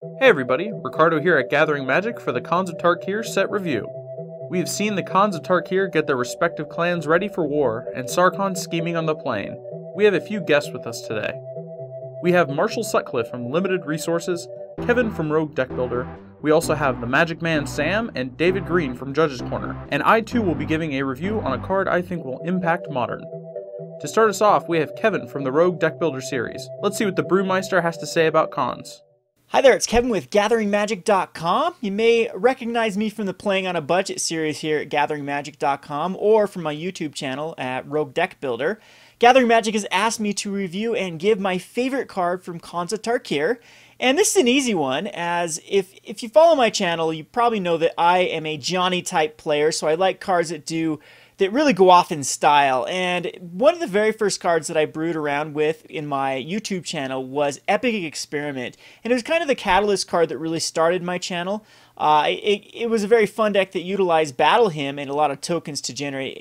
Hey everybody, Ricardo here at Gathering Magic for the Khans of Tarkir set review. We have seen the Khans of Tarkir get their respective clans ready for war, and Sarkhan scheming on the plain. We have a few guests with us today. We have Marshall Sutcliffe from Limited Resources, Kevin from Rogue Deck Builder, we also have the Magic Man Sam, and David Green from Judge's Corner, and I too will be giving a review on a card I think will impact Modern. To start us off, we have Kevin from the Rogue Deck Builder series. Let's see what the Brewmeister has to say about Khans. Hi there, it's Kevin with GatheringMagic.com. You may recognize me from the Playing on a Budget series here at GatheringMagic.com or from my YouTube channel at Rogue Deck Builder. Gathering Magic has asked me to review and give my favorite card from Khans of Tarkir. And this is an easy one, as if you follow my channel, you probably know that I am a Johnny type player, so I like cards that really go off in style. And one of the very first cards that I brewed around with in my YouTube channel was Epic Experiment. And it was kind of the catalyst card that really started my channel. It was a very fun deck that utilized Battle Hymn and a lot of tokens to generate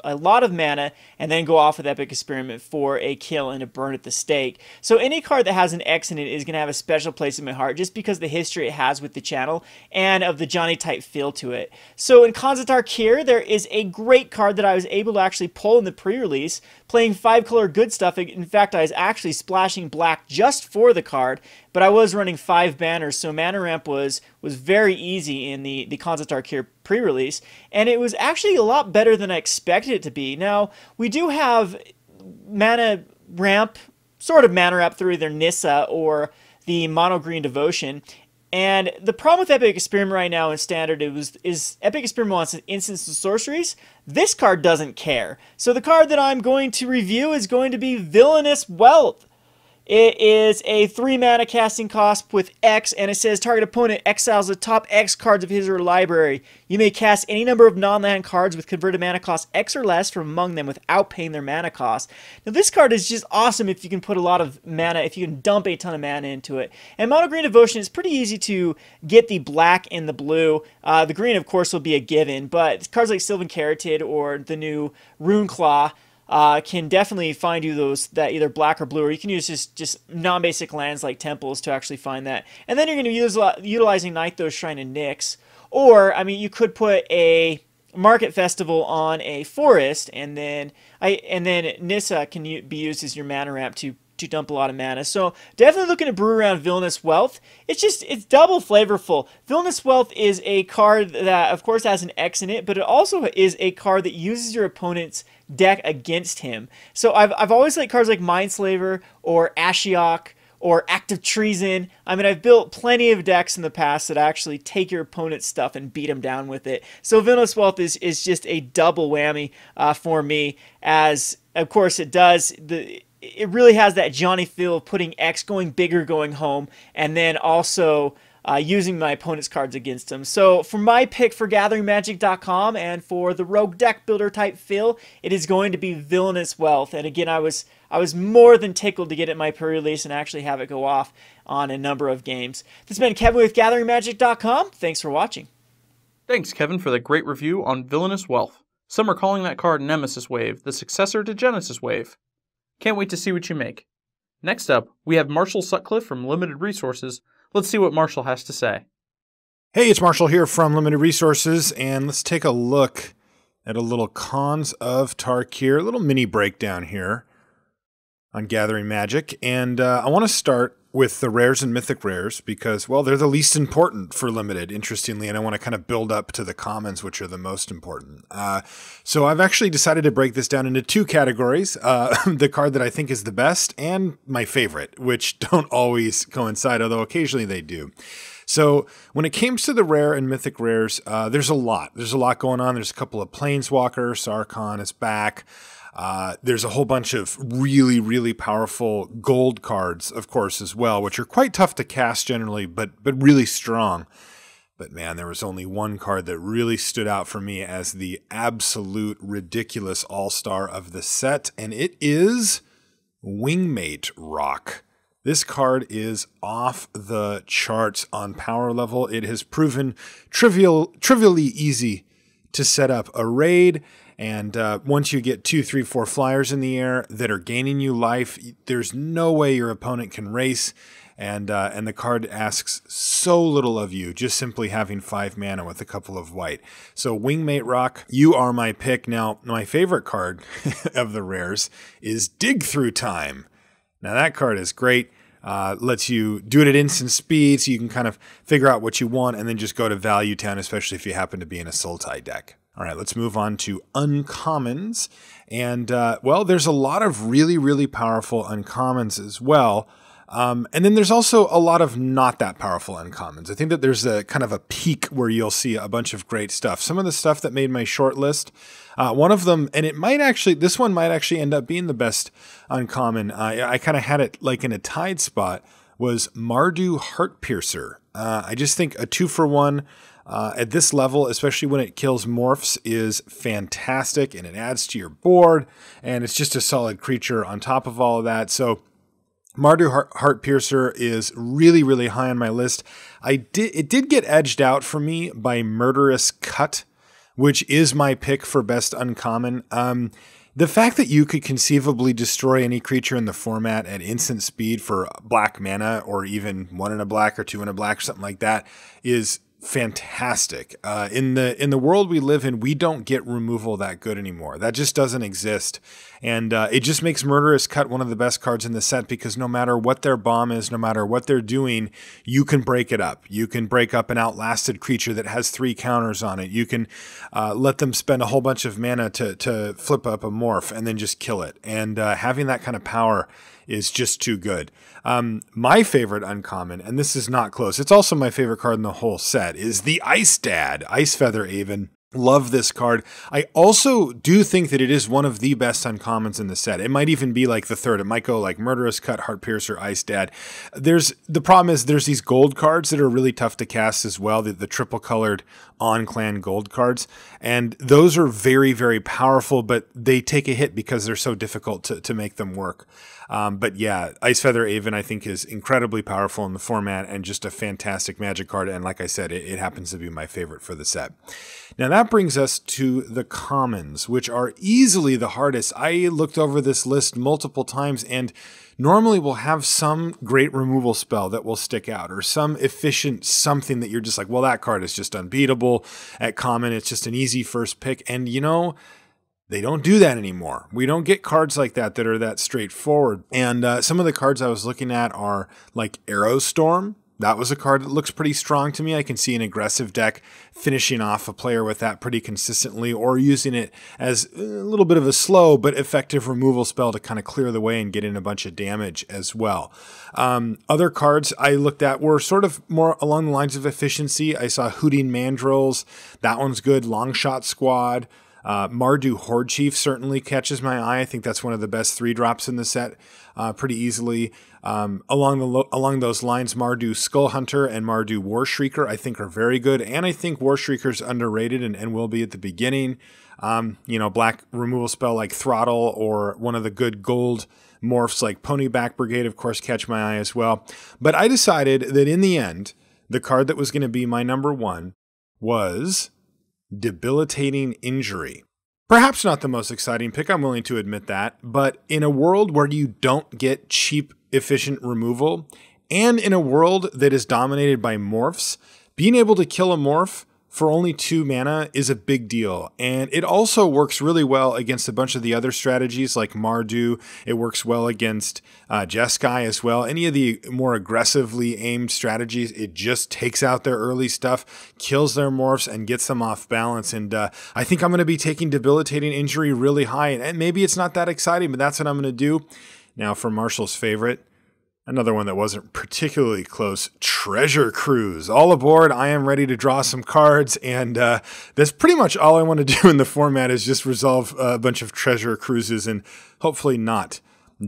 a lot of mana and then go off with Epic Experiment for a kill and a burn at the stake. So any card that has an X in it is going to have a special place in my heart just because of the history it has with the channel and of the Johnny type feel to it. So in Khans of Tarkir, there is a great card that I was able to actually pull in the pre-release, playing 5-color good stuff. In fact, I was actually splashing black just for the card, but I was running 5 banners, so mana ramp was very easy in the Khans of Tarkir pre-release, and it was actually a lot better than I expected it to be. Now, we do have mana ramp, sort of mana ramp through either Nissa or the Mono Green Devotion, and the problem with Epic Experiment right now in Standard is Epic Experiment wants instants and sorceries. This card doesn't care. So the card that I'm going to review is going to be Villainous Wealth. It is a 3 mana casting cost with X, and it says target opponent exiles the top X cards of his or her library. You may cast any number of non-land cards with converted mana cost X or less from among them without paying their mana cost. Now this card is just awesome if you can put a lot of mana, if you can dump a ton of mana into it. And Mono Green Devotion is pretty easy to get the black and the blue. The green, of course, will be a given, but cards like Sylvan Caryatid or the new Rune Claw can definitely find you that either black or blue, or you can use just non-basic lands like temples to actually find that. And then you're going to be utilizing Nightthose Shrine and Nyx. Or, I mean, you could put a Market Festival on a forest, and then Nissa can be used as your mana ramp to dump a lot of mana. So definitely looking to brew around Villainous Wealth. It's double flavorful. Villainous Wealth is a card that, of course, has an X in it, but it also is a card that uses your opponent's deck against him. So I've always liked cards like Mindslaver or Ashiok or Act of Treason. I mean, I've built plenty of decks in the past that actually take your opponent's stuff and beat them down with it. So Villainous Wealth is just a double whammy for me, as, of course, it really has that Johnny feel of putting X, going bigger, going home, and then also using my opponent's cards against them. So for my pick for GatheringMagic.com and for the Rogue Deck Builder type feel, it is going to be Villainous Wealth. And again, I was more than tickled to get it my pre-release and actually have it go off on a number of games. This has been Kevin with GatheringMagic.com. Thanks for watching. Thanks, Kevin, for the great review on Villainous Wealth. Some are calling that card Nemesis Wave, the successor to Genesis Wave. Can't wait to see what you make. Next up, we have Marshall Sutcliffe from Limited Resources. Let's see what Marshall has to say. Hey, it's Marshall here from Limited Resources, and let's take a look at a little Khans of Tarkir, a little mini breakdown here on Gathering Magic. And I want to start with the rares and mythic rares because, well, they're the least important for Limited, interestingly, and I want to kind of build up to the commons, which are the most important. So I've actually decided to break this down into 2 categories, the card that I think is the best and my favorite, which don't always coincide, although occasionally they do. So when it comes to the rare and mythic rares, there's a lot. There's a lot going on. There's a couple of Planeswalker, Sarkhan is back. There's a whole bunch of really, really powerful gold cards, of course, as well, which are quite tough to cast generally, but really strong. But man, there was only one card that really stood out for me as the absolute ridiculous all-star of the set, and it is Wingmate Rock. This card is off the charts on power level. It has proven trivially easy to set up a raid. And once you get 2, 3, 4 flyers in the air that are gaining you life, there's no way your opponent can race. And the card asks so little of you, just simply having 5 mana with a couple of white. So Wingmate Rock, you are my pick. Now, my favorite card of the rares is Dig Through Time. Now, that card is great. Lets you do it at instant speed, so you can kind of figure out what you want and then just go to Value Town, especially if you happen to be in a Sultai deck. All right, let's move on to uncommons. And, well, there's a lot of really, really powerful uncommons as well. And then there's also a lot of not that powerful uncommons. I think that there's a kind of a peak where you'll see a bunch of great stuff. Some of the stuff that made my short list, one of them, and this one might actually end up being the best uncommon. I kind of had it like in a tied spot, was Mardu Heartpiercer. I just think a 2-for-1 at this level, especially when it kills morphs, is fantastic, and it adds to your board, and it's just a solid creature on top of all of that. So Mardu Heartpiercer is really, really high on my list. It did get edged out for me by Murderous Cut, which is my pick for best uncommon. The fact that you could conceivably destroy any creature in the format at instant speed for black mana, or even 1 in a black or 2 in a black or something like that, is fantastic. In the world we live in, we don't get removal that good anymore. That just doesn't exist. And it just makes Murderous Cut one of the best cards in the set, because no matter what their bomb is, no matter what they're doing, you can break it up. You can break up an outlasted creature that has 3 counters on it. You can let them spend a whole bunch of mana to flip up a morph and then just kill it. And having that kind of power is just too good. My favorite uncommon, and this is not close, it's also my favorite card in the whole set, is the Ice Dad, Icefeather Aven. Love this card. I also do think that it is one of the best uncommons in the set. It might even be like the third. It might go like Murderous Cut, Heartpiercer, Ice Dad. The problem is there's these gold cards that are really tough to cast as well, the triple colored on-clan gold cards. And those are very, very powerful, but they take a hit because they're so difficult to make them work. But yeah, Icefeather Aven I think is incredibly powerful in the format and just a fantastic Magic card. And like I said, it happens to be my favorite for the set. Now that brings us to the commons, which are easily the hardest. I looked over this list multiple times, and normally we'll have some great removal spell that will stick out, or some efficient something that you're just like, well, that card is just unbeatable. At common, it's just an easy first pick. And you know, they don't do that anymore. We don't get cards like that are that straightforward. And some of the cards I was looking at are like Aerostorm. That was a card that looks pretty strong to me. I can see an aggressive deck finishing off a player with that pretty consistently, or using it as a little bit of a slow but effective removal spell to kind of clear the way and get in a bunch of damage as well. Other cards I looked at were sort of more along the lines of efficiency. I saw Hooting Mandrills. That one's good. Longshot Squad. Mardu Horde Chief certainly catches my eye. I think that's one of the best 3-drops in the set pretty easily. Along those lines, Mardu Skull Hunter and Mardu War Shrieker I think are very good, and I think War Shrieker's underrated and will be at the beginning. Black removal spell like Throttle, or one of the good gold morphs like Ponyback Brigade, of course, catch my eye as well. But I decided that in the end, the card that was going to be my number 1 was Debilitating Injury. Perhaps not the most exciting pick, I'm willing to admit that, but in a world where you don't get cheap, efficient removal, and in a world that is dominated by morphs, being able to kill a morph for only 2 mana is a big deal. And it also works really well against a bunch of the other strategies like Mardu. It works well against Jeskai as well. Any of the more aggressively aimed strategies, it just takes out their early stuff, kills their morphs, and gets them off balance. And I think I'm going to be taking Debilitating Injury really high. And maybe it's not that exciting, but that's what I'm going to do. Now for Marshall's favorite, another one that wasn't particularly close, Treasure Cruise. All aboard, I am ready to draw some cards, and that's pretty much all I want to do in the format is just resolve a bunch of Treasure Cruises and hopefully not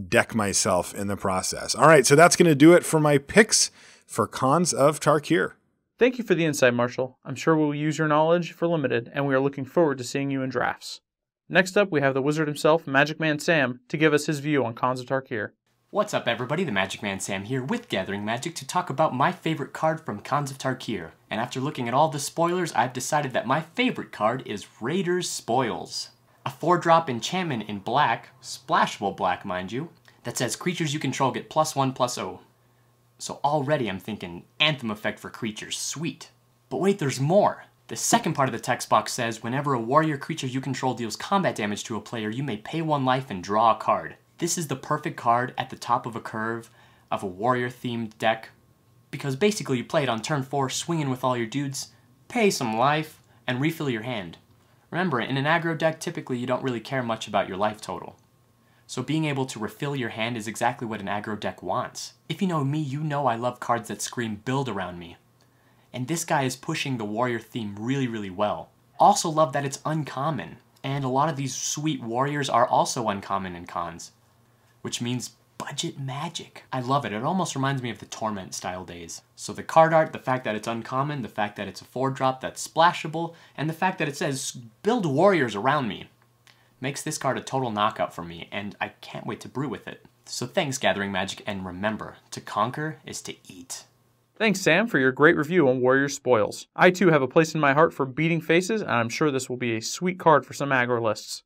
deck myself in the process. All right, so that's going to do it for my picks for Khans of Tarkir. Thank you for the insight, Marshall. I'm sure we'll use your knowledge for Limited, and we are looking forward to seeing you in drafts. Next up, we have the wizard himself, Magic Man Sam, to give us his view on Khans of Tarkir. What's up everybody, the Magic Man Sam here with Gathering Magic to talk about my favorite card from Khans of Tarkir. And after looking at all the spoilers, I've decided that my favorite card is Raiders Spoils. A 4-drop enchantment in black, splashable black mind you, that says creatures you control get +1/+0. So already I'm thinking Anthem effect for creatures, sweet. But wait, there's more. The second part of the text box says, whenever a warrior creature you control deals combat damage to a player, you may pay 1 life and draw a card. This is the perfect card at the top of a curve of a warrior-themed deck, because basically you play it on turn 4, swinging with all your dudes, pay some life, and refill your hand. Remember, in an aggro deck, typically you don't really care much about your life total. So being able to refill your hand is exactly what an aggro deck wants. If you know me, you know I love cards that scream build around me. And this guy is pushing the warrior theme really, really well. Also love that it's uncommon, and a lot of these sweet warriors are also uncommon in cons, which means budget magic. I love it. It almost reminds me of the Torment style days. So the card art, the fact that it's uncommon, the fact that it's a 4-drop that's splashable, and the fact that it says build warriors around me makes this card a total knockout for me, and I can't wait to brew with it. So thanks, Gathering Magic, and remember, to conquer is to eat. Thanks, Sam, for your great review on Warrior Spoils. I too have a place in my heart for beating faces, and I'm sure this will be a sweet card for some aggro lists.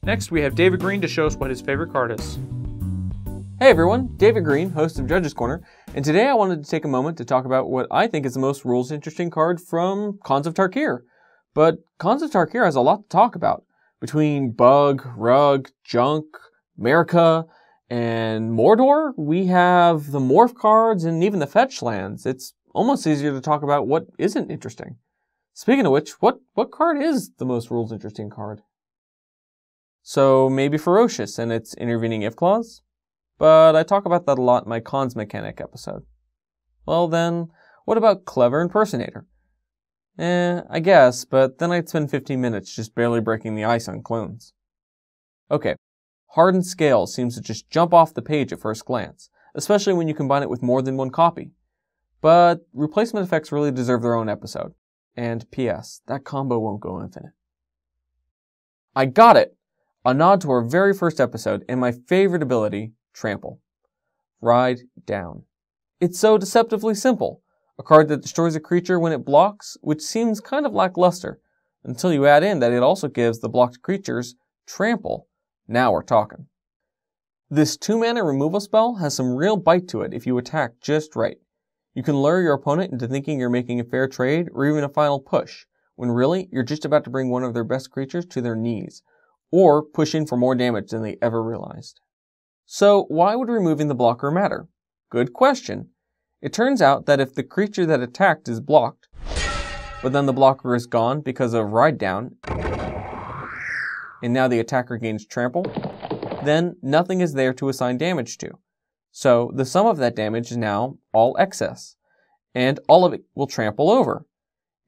Next, we have David Green to show us what his favorite card is. Hey everyone, David Green, host of Judge's Corner, and today I wanted to take a moment to talk about what I think is the most rules interesting card from Khans of Tarkir. But Khans of Tarkir has a lot to talk about. Between Bug, Rug, Junk, America, and Mordor, we have the Morph cards and even the Fetch lands. It's almost easier to talk about what isn't interesting. Speaking of which, what card is the most rules interesting card? So maybe Ferocious and its intervening if clause? But I talk about that a lot in my Cons Mechanic episode. Well then, what about Clever Impersonator? I guess, but then I'd spend 15 minutes just barely breaking the ice on clones. Okay, Hardened Scale seems to just jump off the page at first glance, especially when you combine it with more than one copy. But replacement effects really deserve their own episode. And P.S., that combo won't go infinite. I got it! A nod to our very first episode and my favorite ability, Trample. Ride Down. It's so deceptively simple. A card that destroys a creature when it blocks, which seems kind of lackluster, until you add in that it also gives the blocked creatures Trample. Now we're talking. This 2-mana removal spell has some real bite to it if you attack just right. You can lure your opponent into thinking you're making a fair trade or even a final push, when really you're just about to bring one of their best creatures to their knees, or push in for more damage than they ever realized. So why would removing the blocker matter? Good question. It turns out that if the creature that attacked is blocked, but then the blocker is gone because of Ride Down, and now the attacker gains Trample, then nothing is there to assign damage to. So the sum of that damage is now all excess, and all of it will trample over.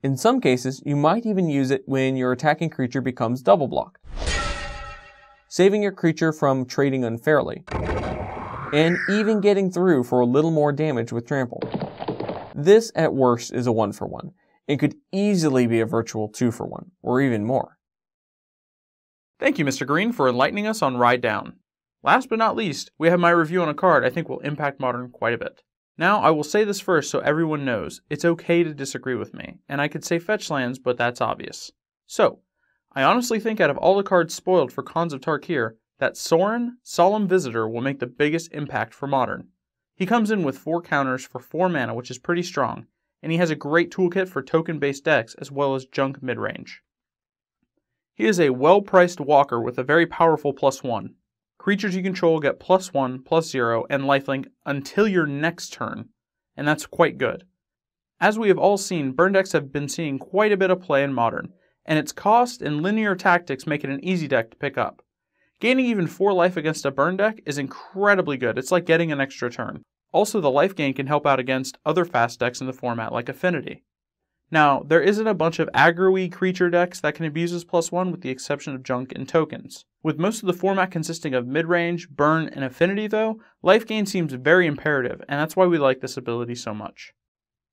In some cases, you might even use it when your attacking creature becomes double blocked, saving your creature from trading unfairly, and even getting through for a little more damage with Trample. This, at worst, is a 1-for-1, and could easily be a virtual 2-for-1, or even more. Thank you, Mr. Green, for enlightening us on Ride Down. Last but not least, we have my review on a card I think will impact Modern quite a bit. Now, I will say this first so everyone knows, it's okay to disagree with me, and I could say fetch lands, but that's obvious. So, I honestly think out of all the cards spoiled for Khans of Tarkir, that Sorin, Solemn Visitor, will make the biggest impact for Modern. He comes in with 4 counters for 4 mana, which is pretty strong, and he has a great toolkit for token-based decks as well as junk midrange. He is a well-priced walker with a very powerful +1. Creatures you control get +1, +0, and lifelink until your next turn, and that's quite good. As we have all seen, burn decks have been seeing quite a bit of play in Modern, and its cost and linear tactics make it an easy deck to pick up. Gaining even 4 life against a burn deck is incredibly good. It's like getting an extra turn. Also, the life gain can help out against other fast decks in the format like Affinity. Now, there isn't a bunch of aggro-y creature decks that can abuse this +1 with the exception of junk and tokens. With most of the format consisting of midrange, burn, and affinity though, life gain seems very imperative, and that's why we like this ability so much.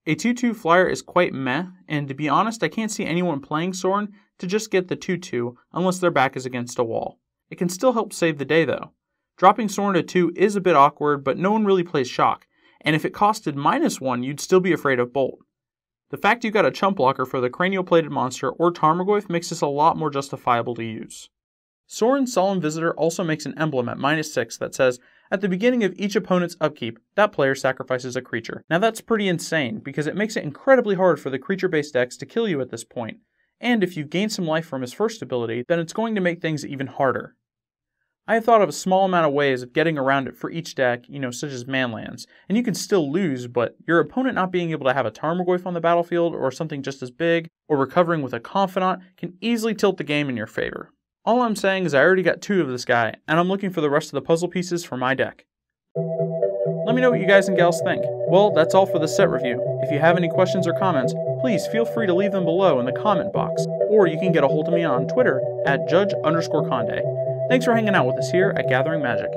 A 2/2 flyer is quite meh, and to be honest, I can't see anyone playing Sorin to just get the 2/2 unless their back is against a wall. It can still help save the day though. Dropping Sorin to 2 is a bit awkward, but no one really plays Shock, and if it costed -1, you'd still be afraid of Bolt. The fact you got a chump blocker for the Cranial-Plated Monster or Tarmogoyf makes this a lot more justifiable to use. Sorin Solemn Visitor also makes an emblem at -6 that says, At the beginning of each opponent's upkeep, that player sacrifices a creature. Now that's pretty insane, because it makes it incredibly hard for the creature-based decks to kill you at this point, and if you've gained some life from his first ability, then it's going to make things even harder. I have thought of a small amount of ways of getting around it for each deck, such as manlands, and you can still lose, but your opponent not being able to have a Tarmogoyf on the battlefield or something just as big, or recovering with a Confidant, can easily tilt the game in your favor. All I'm saying is I already got 2 of this guy, and I'm looking for the rest of the puzzle pieces for my deck. Let me know what you guys and gals think. Well, that's all for the set review. If you have any questions or comments, please feel free to leave them below in the comment box, or you can get a hold of me on Twitter at @Judge_Conde. Thanks for hanging out with us here at Gathering Magic.